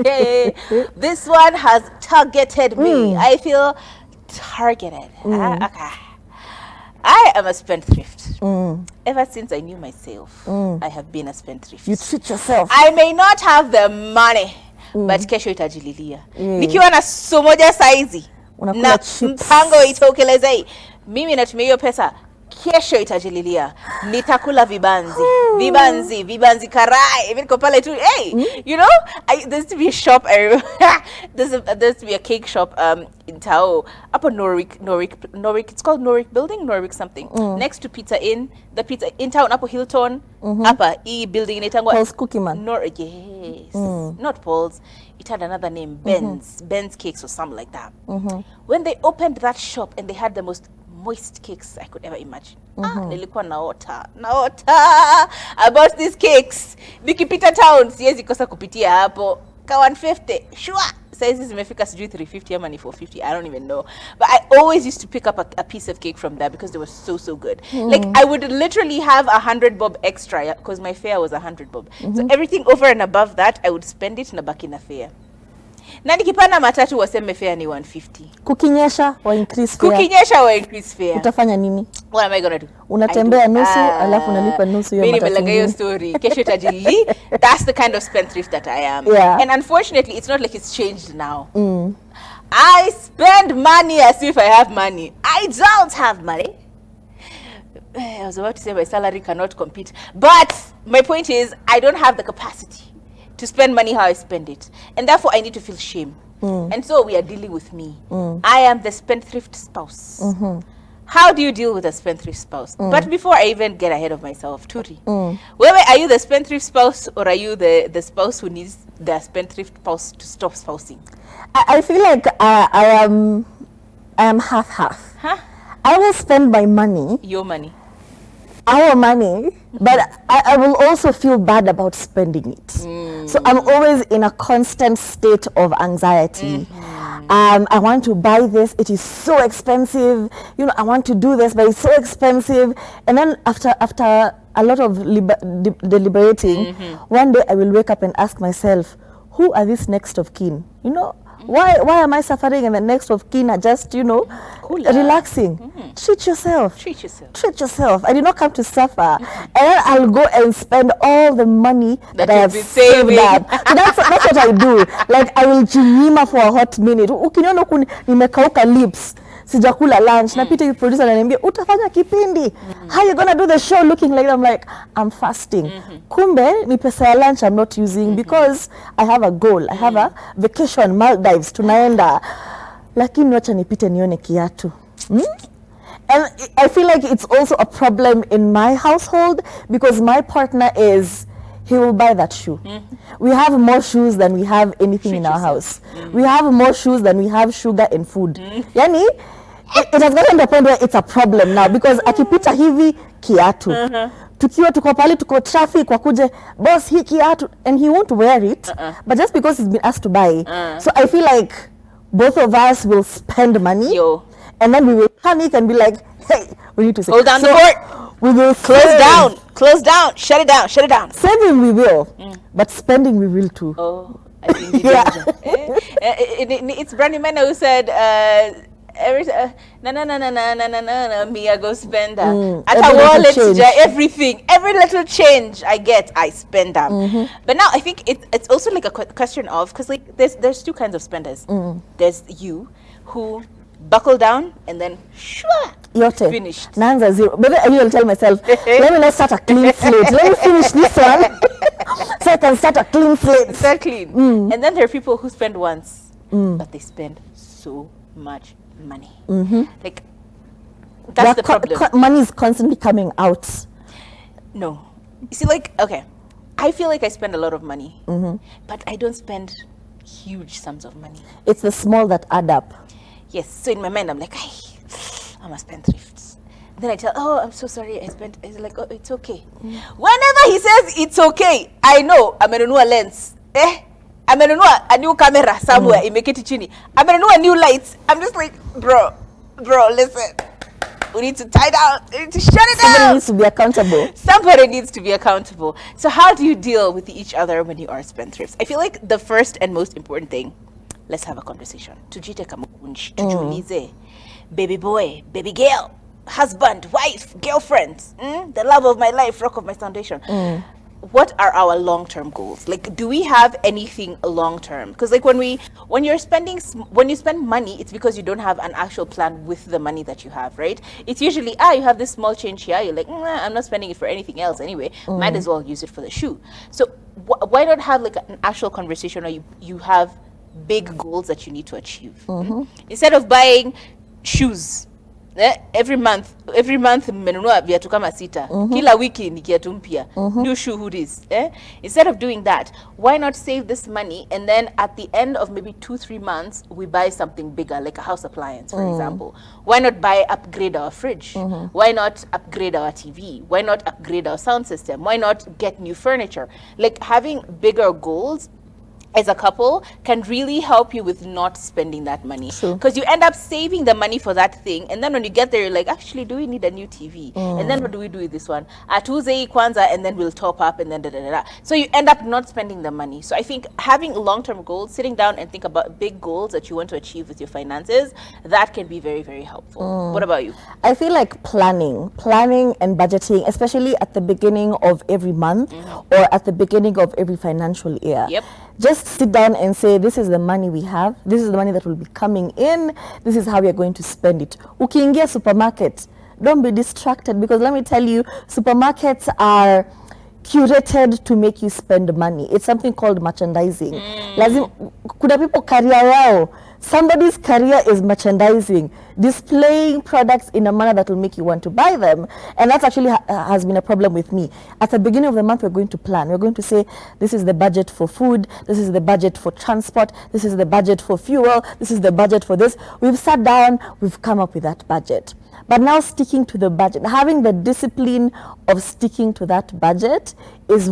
Hey, this one has targeted me. I feel targeted. Okay. I am a spendthrift. Ever since I knew myself, I have been a spendthrift. You treat yourself. I may not have the money, but kesho itajililia. Nikiwa na somoja saizi, na mpango itokelezei, mimi natumia hiyo pesa, kesho itajililia. Nitakula vibanzi. Vibanzi karai. Even niko pale tu, hey, you know, there used to be a shop, I remember. there used to be a cake shop in Tao, up on Norwick, it's called Norwick Building, Norwick something. Next to Pizza Inn, the Pizza in town, up Hilton, upper E building in Itangwa. Paul's Cookie Man. Yes. Not Paul's. It had another name, Benz Cakes or something like that. When they opened that shop and they had the most moist cakes I could ever imagine. Nilikuwa naota about these cakes. Nikipita town siwezi kosa kupitia hapo. Ka 150. Sure. Saizi zimefika sijui 350 ama ni 450. I don't even know. But I always used to pick up a piece of cake from there because they were so good. Like I would literally have 100 bob extra because my fare was 100 bob. So everything over and above that I would spend it na baki na fare. Na nikipanda matatu waseme fare ni 150. Kukinyesha wa increase fare. Utafanya nini? What am I going to do? Unatembea nusu alafu unalipa nusu ya matatu. Mimi nimelanga hiyo story. Kesho itajili. That's the kind of spendthrift that I am. Yeah. And unfortunately, it's not like it's changed now. I spend money as if I have money. I don't have money. I was about to say my salary cannot compete. But my point is, I don't have the capacity to spend money how I spend it. And therefore, I need to feel shame. And so we are dealing with me. I am the spendthrift spouse. How do you deal with a spendthrift spouse? But before I even get ahead of myself, Turi, wait, are you the spendthrift spouse or are you the spouse who needs the spendthrift spouse to stop spousing? I feel like I am half-half. Huh? I will spend my money. Your money. Our money, but I will also feel bad about spending it. So I'm always in a constant state of anxiety. I want to buy this, it is so expensive. You know, I want to do this, but it's so expensive. And then after a lot of deliberating, one day I will wake up and ask myself, who are these next of kin? You know, why am I suffering and the next of kin are just, you know, relaxing? Treat yourself. Treat yourself. I did not come to suffer. And then I'll go and spend all the money that I have saved up. So that's what I do. Like I will jinyima for a hot minute. Ukiniona nimekauka lips. Sijakula lunch. Napita you producer ananiambia utafanya kipindi. How you gonna do the show looking like that? I'm like, I'm fasting. Kumbe ni pesa ya lunch I'm not using because I have a goal. I have a vacation, Maldives, tunaenda. Lakini wacha nipite nione kiatu. And I feel like it's also a problem in my household because my partner he will buy that shoe. We have more shoes than we have anything in our house. We have more shoes than we have sugar and food. Yani, it has gotten to the point where it's a problem now because akipita hivi kiatu. Tukiwa tuko pale tuko traffic wakuje boss hii kiatu and he won't wear it but just because he's been asked to buy. So I feel like both of us will spend money. And then we will panic and be like, hey, we need to say, hold down the fort. We will close down, shut it down. Saving we will, but spending we will too. Oh, I think it's Brandy Mena who said, me I go spend that. At a wallet, everything, every little change I get, I spend that. But now I think it's also like a question of, because like there's two kinds of spenders. There's you who buckle down and then finished. Nanza zero. Maybe I will tell myself, let me not start a clean slate. Let me finish this one so I can start a clean slate. Start clean. And then there are people who spend once, but they spend so much money. Like, that's the problem. Money is constantly coming out. No. You see, like, okay, I feel like I spend a lot of money, but I don't spend huge sums of money. It's the small that add up. Yes, so in my mind, I'm like, I'm a spendthrift. Then I tell, oh, I'm so sorry, I spent. He's like, oh, it's okay. Whenever he says it's okay, I know I'm going to know a lens. I'm going to know a new camera somewhere, imeketi chini. I'm going to know a new lights. I'm just like, bro, listen. We need to tie down. We need to shut it Somebody down. needs to be accountable. Somebody needs to be accountable. So how do you deal with each other when you are spendthrifts? I feel like the first and most important thing, let's have a conversation. Tujite kama kunchi, tujulize. Baby boy, baby girl, husband, wife, girlfriend, the love of my life, rock of my foundation. What are our long-term goals? Like, do we have anything long-term? Because like when you spend money, it's because you don't have an actual plan with the money that you have, right? It's usually, you have this small change here. You're like, I'm not spending it for anything else anyway. Might as well use it for the shoe. So why not have like an actual conversation where you have big goals that you need to achieve? Instead of buying shoes every month mmenunua viatu kama sita, kila wiki ni kiatu mpya, new shoe hoodies. Instead of doing that, why not save this money, and then at the end of maybe 2-3 months we buy something bigger, like a house appliance, for example. Why not upgrade our fridge? Why not upgrade our TV? Why not upgrade our sound system? Why not get new furniture? Like, having bigger goals as a couple can really help you with not spending that money, because you end up saving the money for that thing, and then when you get there you're like, actually, do we need a new TV? And then what do we do with this one? Atuze kwanza, and then we'll top up, and then so you end up not spending the money. So I think having long-term goals, sitting down and think about big goals that you want to achieve with your finances, that can be very, very helpful. What about you? I feel like planning and budgeting, especially at the beginning of every month or at the beginning of every financial year. Just sit down and say, this is the money we have, this is the money that will be coming in, this is how we are going to spend it. Ukiingia supermarket, don't be distracted, because let me tell you, supermarkets are curated to make you spend money. It's something called merchandising. Kuna people career yao. Somebody's career is merchandising, displaying products in a manner that will make you want to buy them. And that's actually has been a problem with me. At the beginning of the month, we're going to plan. We're going to say, this is the budget for food, this is the budget for transport, this is the budget for fuel, this is the budget for this. We've sat down, we've come up with that budget. But now sticking to the budget, having the discipline of sticking to that budget is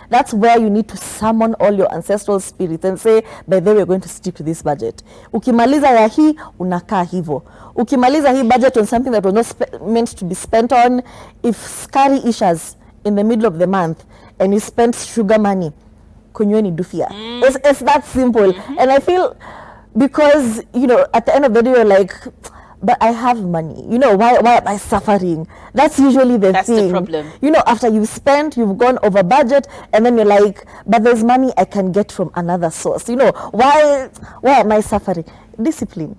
that's where you need to summon all your ancestral spirits and say, by the way, we're going to stick to this budget. Ukimaliza ya hii, unakaa hivo. Ukimaliza hii budget on something that was not meant to be spent on, if scary issues in the middle of the month and you spent sugar money, kunyweni dufia. It's that simple. And I feel, because, at the end of the day, you're like, but I have money. Why am I suffering? That's usually that's thing. That's the problem. After you've spent, you've gone over budget, and then you're like, but there's money I can get from another source. Why am I suffering? Discipline.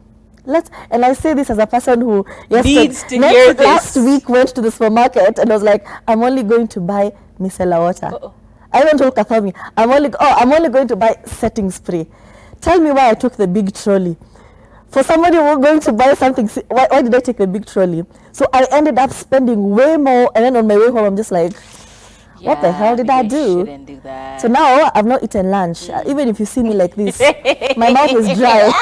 And I say this as a person who last week went to the supermarket and was like, I'm only going to buy micellar water. I even told Kathami, I'm only going to buy setting spray. Tell me why I took the big trolley. For somebody who was going to buy something, why did I take the big trolley? So I ended up spending way more, and then on my way home, I'm just like, what the hell did I do? Shouldn't do that. So now I've not eaten lunch. Even if you see me like this, my mouth is dry.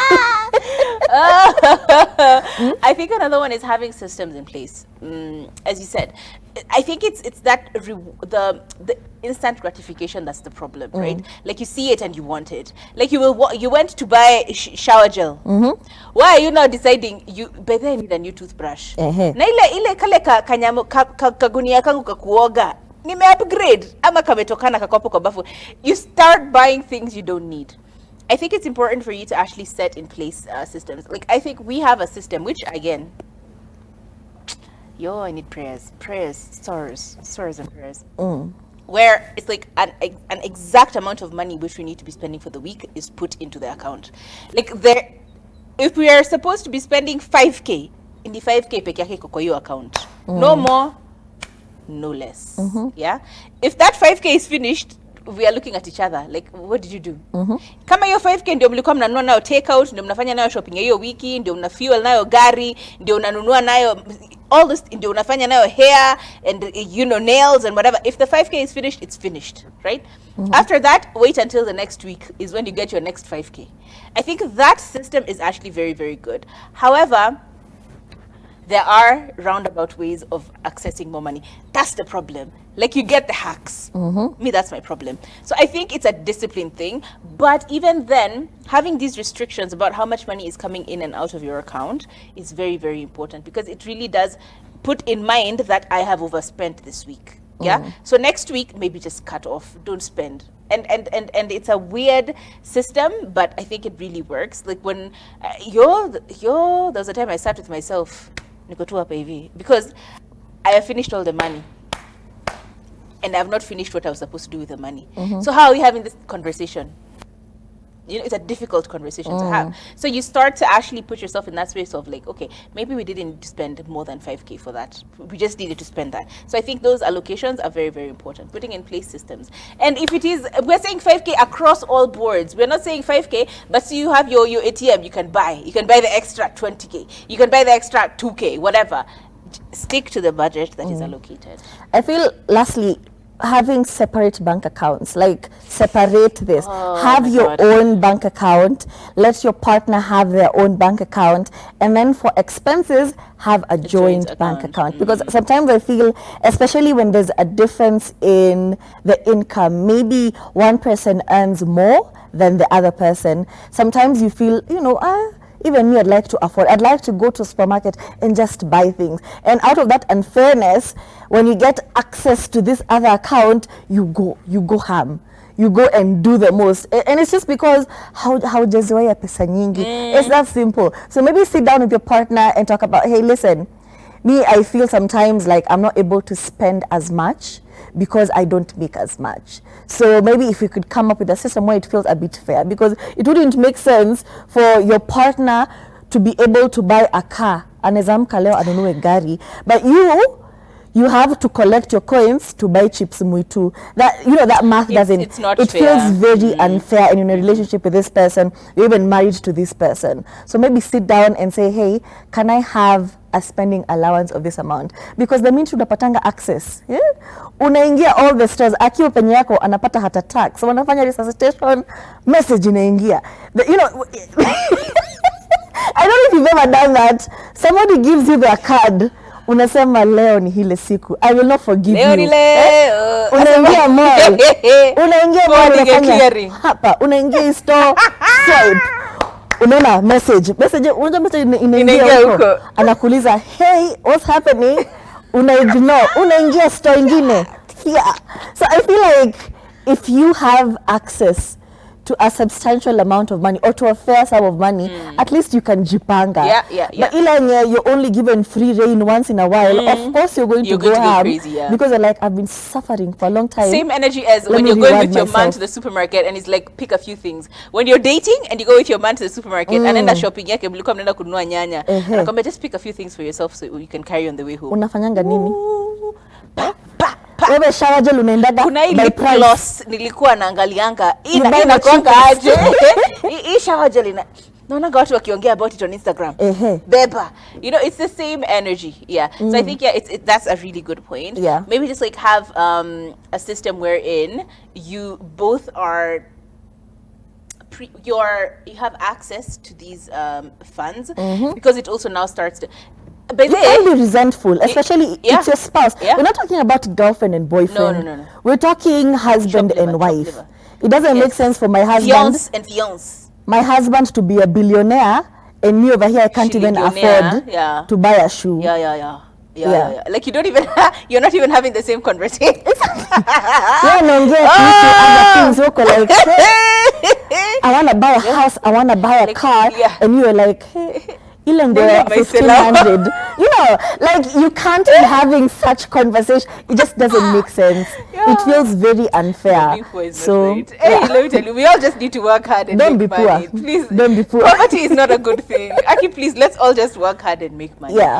I think another one is having systems in place. As you said, I think it's that the instant gratification that's the problem, right? Like, you see it and you want it. Like, you went to buy shower gel. Why are you now deciding by then I need a new toothbrush? Na ile kale kagunia kangu kakuoga nime upgrade ama kametokana kakopo kwa bafu. You start buying things you don't need. I think it's important for you to actually set in place systems. Like, I think we have a system, which again, I need prayers, stores and prayers. Where it's like an exact amount of money which we need to be spending for the week is put into the account. Like, if we are supposed to be spending 5K, in the 5K peke yake iko kwa hiyo account. No more, no less. Yeah. If that 5K is finished, we are looking at each other like, what did you do? Kama hiyo 5K ndio mlikuwa mnanunua nayo take out, ndio mnafanya nayo shopping ya hiyo wiki, ndio una fuel nayo gari, ndio unanunua nayo all this, ndio unafanya nayo hair and nails and whatever. If the 5K is finished, it's finished, right? After that, wait until the next week is when you get your next 5K. I think that system is actually very, very good. However, there are roundabout ways of accessing more money. That's the problem. Like, you get the hacks. Me, that's my problem. So I think it's a discipline thing. But even then, having these restrictions about how much money is coming in and out of your account is very, very important, because it really does put in mind that I have overspent this week. Yeah. So next week, maybe just cut off. Don't spend. And it's a weird system, but I think it really works. Like, when there was a time I sat with myself, because I have finished all the money and I have not finished what I was supposed to do with the money. So how are we having this conversation? You know, it's a difficult conversation to have. So you start to actually put yourself in that space of like, okay, maybe we didn't need to spend more than 5K for that. We just needed to spend that. So I think those allocations are very, very important. Putting in place systems. And if it is, we're saying 5K across all boards. We're not saying 5K, but so you have your ATM, you can buy. You can buy the extra 20K. You can buy the extra 2K, whatever. Stick to the budget that is allocated. I feel, lastly, having separate bank accounts, like separate this, have your own bank account, let your partner have their own bank account, and then for expenses have a joint bank account. Because sometimes I feel, especially when there's a difference in the income, maybe one person earns more than the other person, sometimes you feel, you know, even me, I'd like to afford. I'd like to go to a supermarket and just buy things. And out of that unfairness, when you get access to this other account, you go ham. You go and do the most. And it's just because how jazoea pesa nyingi. It's that simple. So maybe sit down with your partner and talk about, hey, listen, me, I feel sometimes like I'm not able to spend as much because I don't make as much. So maybe if we could come up with a system where it feels a bit fair, because it wouldn't make sense for your partner to be able to buy a car, anezamka leo anunue gari, but you have to collect your coins to buy chips muitu. That, you know, that math doesn't, it's not it fair. feels very unfair, and you're in a relationship with this person, you're even married to this person. So maybe sit down and say, hey, can I have a spending allowance of this amount? Because the means unapatanga access. Yeah? Unaingia all the stores, akiwa penye yako anapata heart attack. So wanafanya resuscitation, message inaingia. You know, I don't know if you've ever done that. Somebody gives you their card. Unasema leo ni hile siku. I will not forgive leo you. Ni leo. Unaingia mall. Unaingia mall unafanya hapa. Unaingia store. Swipe. Unaona message unajua message inaingia huko, anakuuliza hey, what's happening? Una-ignore, unaingia store ingine. Yeah. So I feel like if you have access to a substantial amount of money or to a fair sum of money, at least you can jipanga. But you're only given free reign once in a while, of course you're going to go crazy, because you're like, I've been suffering for a long time. Same energy as when you're going with your man to the supermarket and it's like, pick a few things. When you're dating and you go with your man to the supermarket and then shopping yake mlikuwa mnaenda kununua nyanya, anakwambia just pick a few things for yourself so you can carry on the way home. Unafanyanga nini? Wewe shower gel unaendaga kuna hii lip gloss nilikuwa naangalianga inakuanga aje hii shower gel naonanga watu wakiongea about it on Instagram. Beba, you know, it's the same energy. So I think that's a really good point. Maybe just like have a system wherein you both are you have access to these funds, because it also now starts to you can be resentful, especially it's your spouse. We're not talking about girlfriend and boyfriend. No. We're talking husband and wife. It doesn't make sense for my husband my husband to be a billionaire and me over here I can't even afford to buy a shoe. Like you don't even you're not even having the same conversation. I want to buy a house, I want to buy a car, and you're like, hey, 1,500. You know, like you can't be having such conversation. It just doesn't make sense. It feels very unfair. So hey, let me tell you, we all just need to work hard and don't make be money. poor. Please, don't be poor. Poverty is not a good thing. Aki, please, let's all just work hard and make money.